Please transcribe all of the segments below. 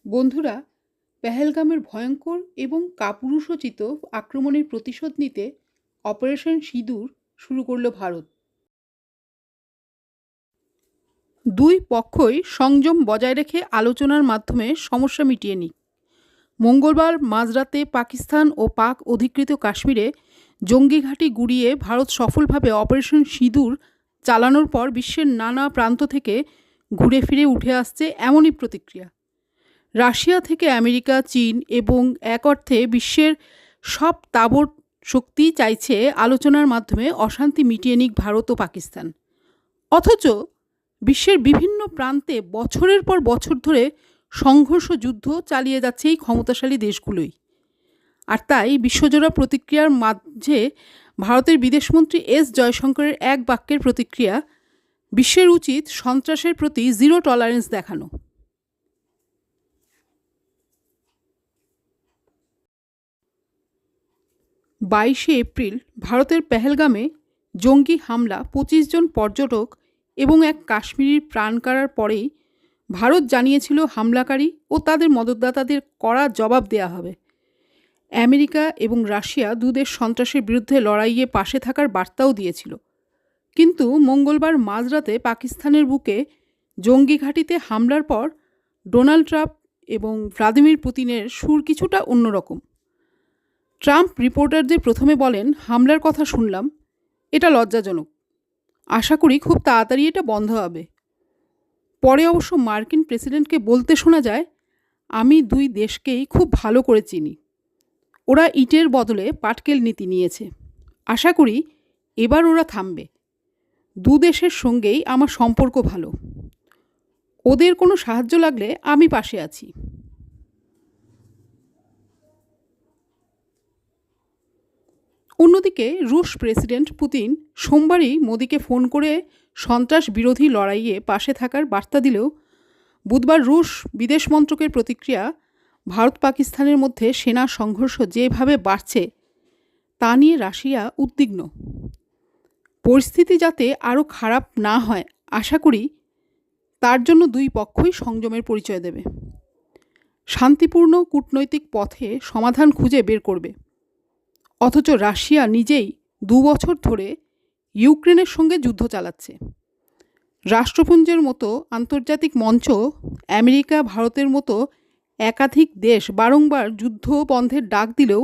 বন্ধুরা, পেহেলগামের ভয়ঙ্কর এবং কাপুরুষোচিত আক্রমণের প্রতিশোধ নিতে অপারেশন সিঁদুর শুরু করল ভারত। দুই পক্ষই সংযম বজায় রেখে আলোচনার মাধ্যমে সমস্যা মিটিয়ে নিক। মঙ্গলবার মাঝরাতে পাকিস্তান ও পাক অধিকৃত কাশ্মীরে জঙ্গি ঘাঁটি গুড়িয়ে ভারত সফলভাবে অপারেশন সিঁদুর চালানোর পর বিশ্বের নানা প্রান্ত থেকে ঘুরে ফিরে উঠে আসছে এমনই প্রতিক্রিয়া। রাশিয়া থেকে আমেরিকা, চীন এবং এক অর্থে বিশ্বের সব তাবড় শক্তি চাইছে আলোচনার মাধ্যমে অশান্তি মিটিয়ে নিক ভারত ও পাকিস্তান। অথচ বিশ্বের বিভিন্ন প্রান্তে বছরের পর বছর ধরে সংঘর্ষ যুদ্ধ চালিয়ে যাচ্ছে এই ক্ষমতাশালী দেশগুলোই। আর তাই বিশ্বজোড়া প্রতিক্রিয়ার মাঝে ভারতের বিদেশমন্ত্রী এস জয়শঙ্করের এক বাক্যের প্রতিক্রিয়া, বিশ্বের উচিত সন্ত্রাসের প্রতি জিরো টলারেন্স দেখানো। 22শে এপ্রিল ভারতের পেহেলগামে জঙ্গি হামলা, 25 জন পর্যটক এবং এক কাশ্মীরির প্রাণ কাড়ার পরেই ভারত জানিয়েছিল হামলাকারী ও তাদের মদতদাতাদের কড়া জবাব দেয়া হবে। আমেরিকা এবং রাশিয়া দুদেশ সন্ত্রাসের বিরুদ্ধে লড়াইয়ে পাশে থাকার বার্তাও দিয়েছিল। কিন্তু মঙ্গলবার মাঝরাতে পাকিস্তানের বুকে জঙ্গি ঘাঁটিতে হামলার পর ডোনাল্ড ট্রাম্প এবং ভ্লাদিমির পুতিনের সুর কিছুটা অন্যরকম। ট্রাম্প রিপোর্টারদের প্রথমে বলেন, হামলার কথা শুনলাম, এটা লজ্জাজনক, আশা করি খুব তাড়াতাড়ি এটা বন্ধ হবে। পরে অবশ্য মার্কিন প্রেসিডেন্টকে বলতে শোনা যায়, আমি দুই দেশকেই খুব ভালো করে চিনি, ওরা ইটের বদলে পাটকেল নীতি নিয়েছে, আশা করি এবার ওরা থামবে। দু দেশের সঙ্গেই আমার সম্পর্ক ভালো, ওদের কোনো সাহায্য লাগলে আমি পাশে আছি। অন্যদিকে রুশ প্রেসিডেন্ট পুতিন সোমবারই মোদিকে ফোন করে সন্ত্রাস বিরোধী লড়াইয়ে পাশে থাকার বার্তা দিলেও বুধবার রুশ বিদেশ মন্ত্রকের প্রতিক্রিয়া, ভারত পাকিস্তানের মধ্যে সেনা সংঘর্ষ যেভাবে বাড়ছে তা নিয়ে রাশিয়া উদ্বিগ্ন। পরিস্থিতি যাতে আরও খারাপ না হয়, আশা করি তার জন্য দুই পক্ষই সংযমের পরিচয় দেবে, শান্তিপূর্ণ কূটনৈতিক পথে সমাধান খুঁজে বের করবে। অথচ রাশিয়া নিজেই 2 বছর ধরে ইউক্রেনের সঙ্গে যুদ্ধ চালাচ্ছে। রাষ্ট্রপুঞ্জের মতো আন্তর্জাতিক মঞ্চ, আমেরিকা, ভারতের মতো একাধিক দেশ বারংবার যুদ্ধ বন্ধের ডাক দিলেও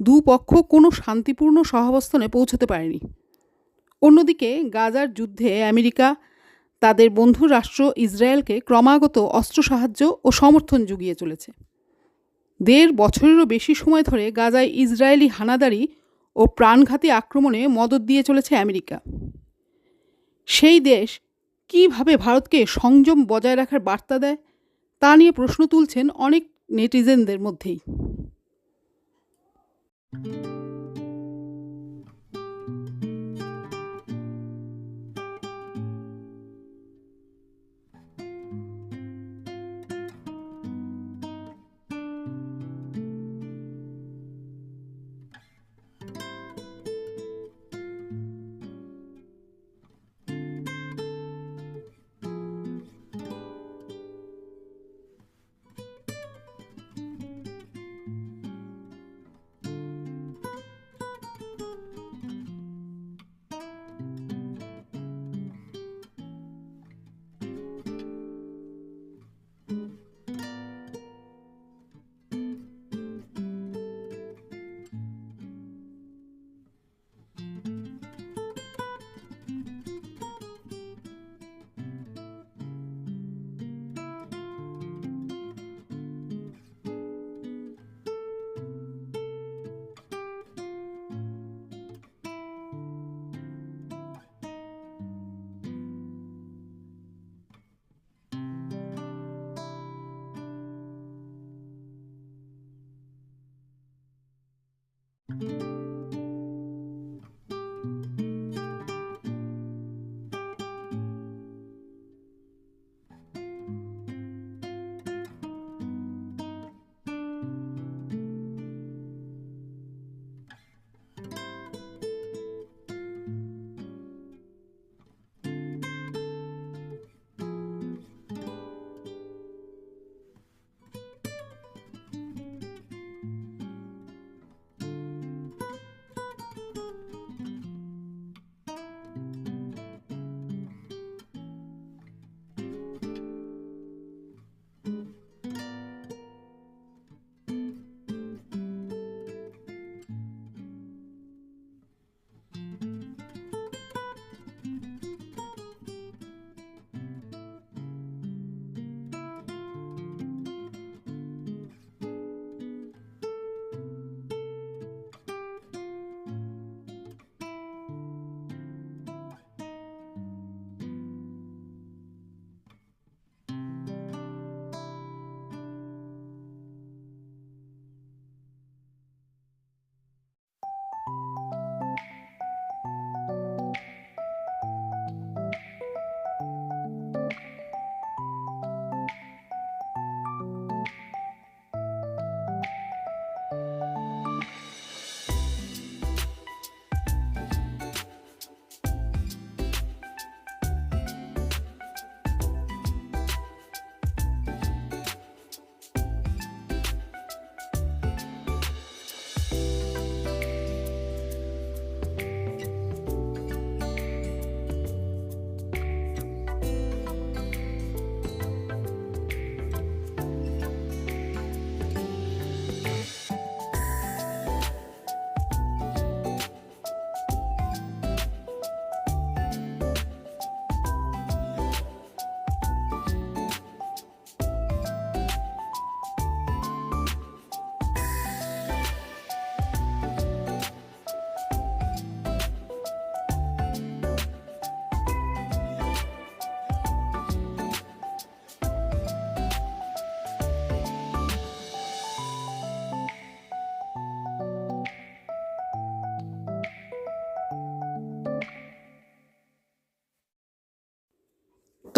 দুপক্ষ কোনো শান্তিপূর্ণ সহাবস্থানে পৌঁছতে পারেনি। অন্যদিকে গাজার যুদ্ধে আমেরিকা তাদের বন্ধু রাষ্ট্র ইসরায়েলকে ক্রমাগত অস্ত্র সাহায্য ও সমর্থন জুগিয়ে চলেছে। 1.5 বছরেরও বেশি সময় ধরে গাজায় ইসরায়েলি হানাদারি ও প্রাণঘাতী আক্রমণে মদত দিয়ে চলেছে আমেরিকা। সেই দেশ কীভাবে ভারতকে সংযম বজায় রাখার বার্তা দেয় তা নিয়ে প্রশ্ন তুলছেন অনেক নেটিজেনদের মধ্যেই।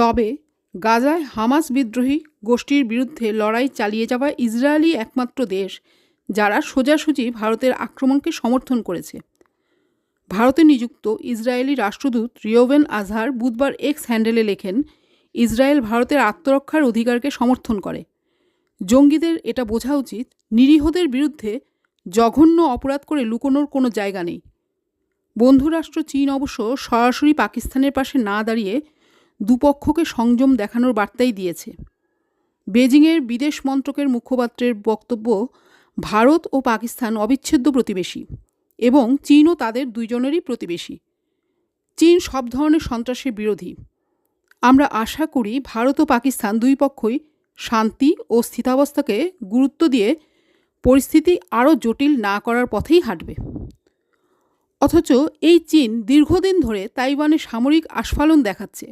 তবে গাজায় হামাস বিদ্রোহী গোষ্ঠীর বিরুদ্ধে লড়াই চালিয়ে যাওয়া ইসরায়েলই একমাত্র দেশ যারা সোজাসুজি ভারতের আক্রমণকে সমর্থন করেছে। ভারতে নিযুক্ত ইসরায়েলি রাষ্ট্রদূত রিওভেন আজহার বুধবার এক্স হ্যান্ডেলে লেখেন, ইসরায়েল ভারতের আত্মরক্ষার অধিকারকে সমর্থন করে। জঙ্গিদের এটা বোঝা উচিত, নিরীহদের বিরুদ্ধে জঘন্য অপরাধ করে লুকোনোর কোনো জায়গা নেই। বন্ধুরাষ্ট্র চীন অবশ্য সরাসরি পাকিস্তানের পাশে না দাঁড়িয়ে দুপক্ষকে সংযম দেখানোর বার্তাই দিয়েছে। বেজিংয়ের বিদেশ মন্ত্রকের মুখপাত্রের বক্তব্য, ভারত ও পাকিস্তান অবিচ্ছেদ্য প্রতিবেশী এবং চীনও তাদের দুইজনেরই প্রতিবেশী। চীন সব ধরনের সন্ত্রাসের বিরোধী। আমরা আশা করি ভারত ও পাকিস্তান দুই পক্ষই শান্তি ও স্থিতাবস্থাকে গুরুত্ব দিয়ে পরিস্থিতি আরও জটিল না করার পথেই হাঁটবে। অথচ এই চীন দীর্ঘদিন ধরে তাইওয়ানে সামরিক আস্ফালন দেখাচ্ছে।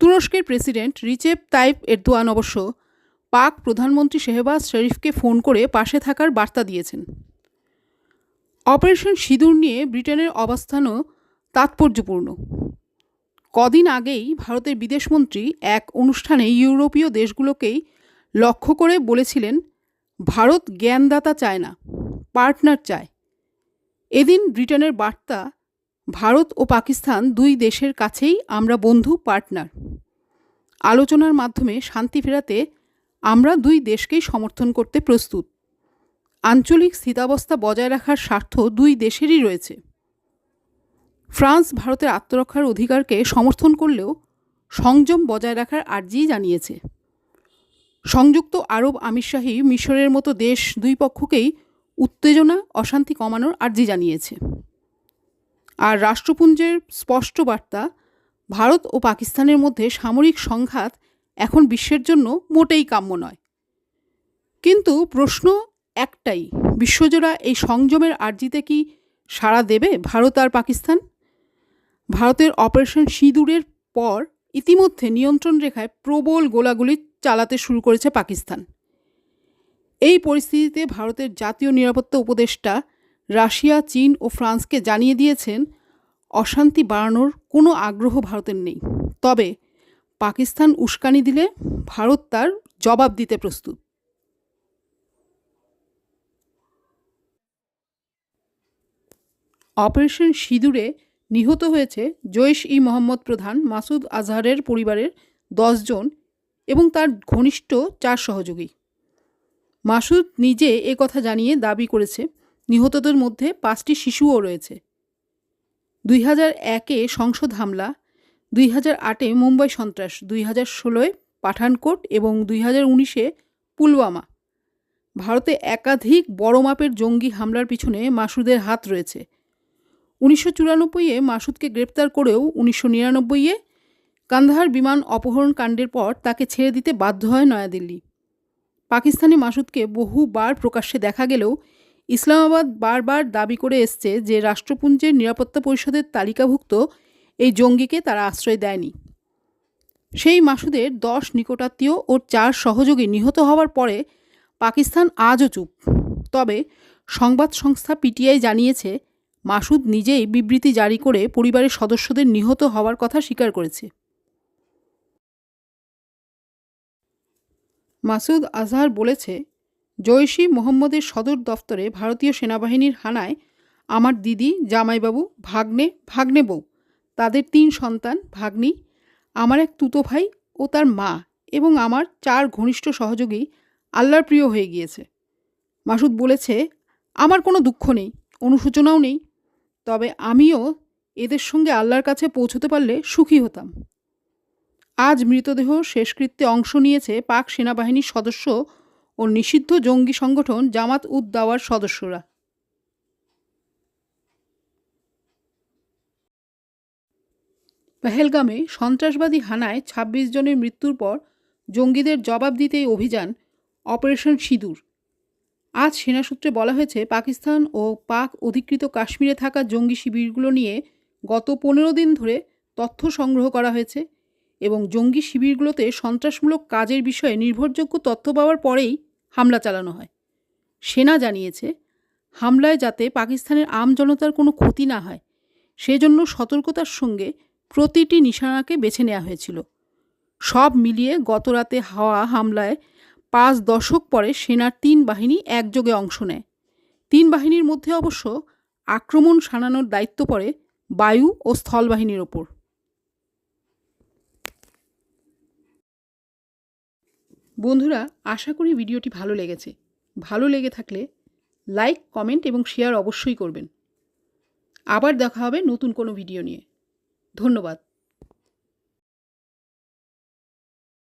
তুরস্কের প্রেসিডেন্ট রিচেপ তাইপ এরদোয়ান অবশ্য পাক প্রধানমন্ত্রী শেহবাজ শরীফকে ফোন করে পাশে থাকার বার্তা দিয়েছেন। অপারেশন সিঁদুর নিয়ে ব্রিটেনের অবস্থানও তাৎপর্যপূর্ণ। কদিন আগেই ভারতের বিদেশমন্ত্রী এক অনুষ্ঠানে ইউরোপীয় দেশগুলোকেই লক্ষ্য করে বলেছিলেন, ভারত জ্ঞানদাতা চায় না, পার্টনার চায়। এদিন ব্রিটেনের বার্তা, ভারত ও পাকিস্তান দুই দেশের কাছেই আমরা বন্ধু, পার্টনার। আলোচনার মাধ্যমে শান্তি ফেরাতে আমরা দুই দেশকেই সমর্থন করতে প্রস্তুত। আঞ্চলিক স্থিতাবস্থা বজায় রাখার স্বার্থ দুই দেশেরই রয়েছে। ফ্রান্স ভারতের আত্মরক্ষার অধিকারকে সমর্থন করলেও সংযম বজায় রাখার আর্জি জানিয়েছে। সংযুক্ত আরব আমিরশাহী মিশরের মতো দেশ দুই পক্ষকেই উত্তেজনা অশান্তি কমানোর আর্জি জানিয়েছে। আর রাষ্ট্রপুঞ্জের স্পষ্ট বার্তা, ভারত ও পাকিস্তানের মধ্যে সামরিক সংঘাত এখন বিশ্বের জন্য মোটেই কাম্য নয়। কিন্তু প্রশ্ন একটাই, বিশ্বজোড়া এই সংযমের আর্জিতে কি সাড়া দেবে ভারত আর পাকিস্তান? ভারতের অপারেশন সিঁদুরের পর ইতিমধ্যে নিয়ন্ত্রণ রেখায় প্রবল গোলাগুলি চালাতে শুরু করেছে পাকিস্তান। এই পরিস্থিতিতে ভারতের জাতীয় নিরাপত্তা উপদেষ্টা রাশিয়া, চীন ও ফ্রান্সকে জানিয়ে দিয়েছেন, অশান্তি বাড়ানোর কোনো আগ্রহ ভারতের নেই, তবে পাকিস্তান উস্কানি দিলে ভারত তার জবাব দিতে প্রস্তুত। অপারেশন সিঁদুরে নিহত হয়েছে জৈশ-ই মোহাম্মদ প্রধান মাসুদ আজহারের পরিবারের 10 জন এবং তার ঘনিষ্ঠ 4 সহযোগী। মাসুদ নিজে কথা জানিয়ে দাবি করেছে, নিহতদের মধ্যে 5টি শিশুও রয়েছে। 2001-এ সংসদ হামলা, 2008-এ মুম্বাই সন্ত্রাস, 2016-এ পাঠানকোট এবং 2019-এ পুলওয়ামা। ভারতে একাধিক বড় মাপের জঙ্গি হামলার পিছনে মাসুদের হাত রয়েছে। 1994-এ মাসুদকে গ্রেপ্তার করেও 1999-এ কান্দাহার বিমান অপহরণ কাণ্ডের পর তাকে ছেড়ে দিতে বাধ্য হয় নয়াদিল্লি। পাকিস্তানি মাসুদকে বহুবার প্রকাশ্যে দেখা গেলেও ইসলামাবাদ বারবার দাবি করে এসছে যে রাষ্ট্রপুঞ্জের নিরাপত্তা পরিষদের তালিকাভুক্ত এই জঙ্গিকে তারা আশ্রয় দেয়নি। সেই মাসুদের 10 নিকটাত্মীয় ও 4 সহযোগী নিহত হওয়ার পরে পাকিস্তান আজও চুপ। তবে সংবাদ সংস্থা পিটিআই জানিয়েছে, মাসুদ নিজেই বিবৃতি জারি করে পরিবারের সদস্যদের নিহত হওয়ার কথা স্বীকার করেছে। মাসুদ আজহার বলেছে, জৈশ-ই মোহাম্মদের সদর দফতরে ভারতীয় সেনাবাহিনীর হানায় আমার দিদি, জামাইবাবু, ভাগ্নে বউ, তাদের 3 সন্তান, ভাগ্নি, আমার এক তুতো ভাই ও তার মা এবং আমার 4 ঘনিষ্ঠ সহযোগী আল্লাহর প্রিয় হয়ে গিয়েছে। মাসুদ বলেছে, আমার কোনো দুঃখ নেই, অনুশোচনাও নেই, তবে আমিও এদের সঙ্গে আল্লাহর কাছে পৌঁছতে পারলে সুখী হতাম। আজ মৃতদেহ শেষকৃত্যে অংশ নিয়েছে পাক সেনাবাহিনীর সদস্য ও নিষিদ্ধ জঙ্গি সংগঠন জামাত উদ দাওয়ার সদস্যরা। পেহেলগামে সন্ত্রাসবাদী হানায় 26 জনের মৃত্যুর পর জঙ্গিদের জবাব দিতেই অভিযান অপারেশন সিঁদুর। আজ সেনাসূত্রে বলা হয়েছে, পাকিস্তান ও পাক অধিকৃত কাশ্মীরে থাকা জঙ্গি শিবিরগুলো নিয়ে গত 15 দিন ধরে তথ্য সংগ্রহ করা হয়েছে এবং জঙ্গি শিবিরগুলোতে সন্ত্রাসমূলক কাজের বিষয়ে নির্ভরযোগ্য তথ্য পাওয়ার পরেই হামলা চালানো হয়। সেনা জানিয়েছে, হামলায় যাতে পাকিস্তানের আমজনতার কোনো ক্ষতি না হয় সেজন্য সতর্কতার সঙ্গে প্রতিটি নিশানাকে বেছে নেওয়া হয়েছিল। সব মিলিয়ে গতরাতে হওয়া হামলায় 5 দশক পরে সেনার 3 বাহিনী একযোগে অংশ নেয়। 3 বাহিনীর মধ্যে অবশ্য আক্রমণ শানানোর দায়িত্ব পড়ে বায়ু ও স্থল বাহিনীর ওপর। বন্ধুরা, আশা করি ভিডিওটি ভালো লেগেছে। ভালো লেগে থাকলে লাইক, কমেন্ট এবং শেয়ার অবশ্যই করবেন। আবার দেখা হবে নতুন কোনো ভিডিও নিয়ে। ধন্যবাদ।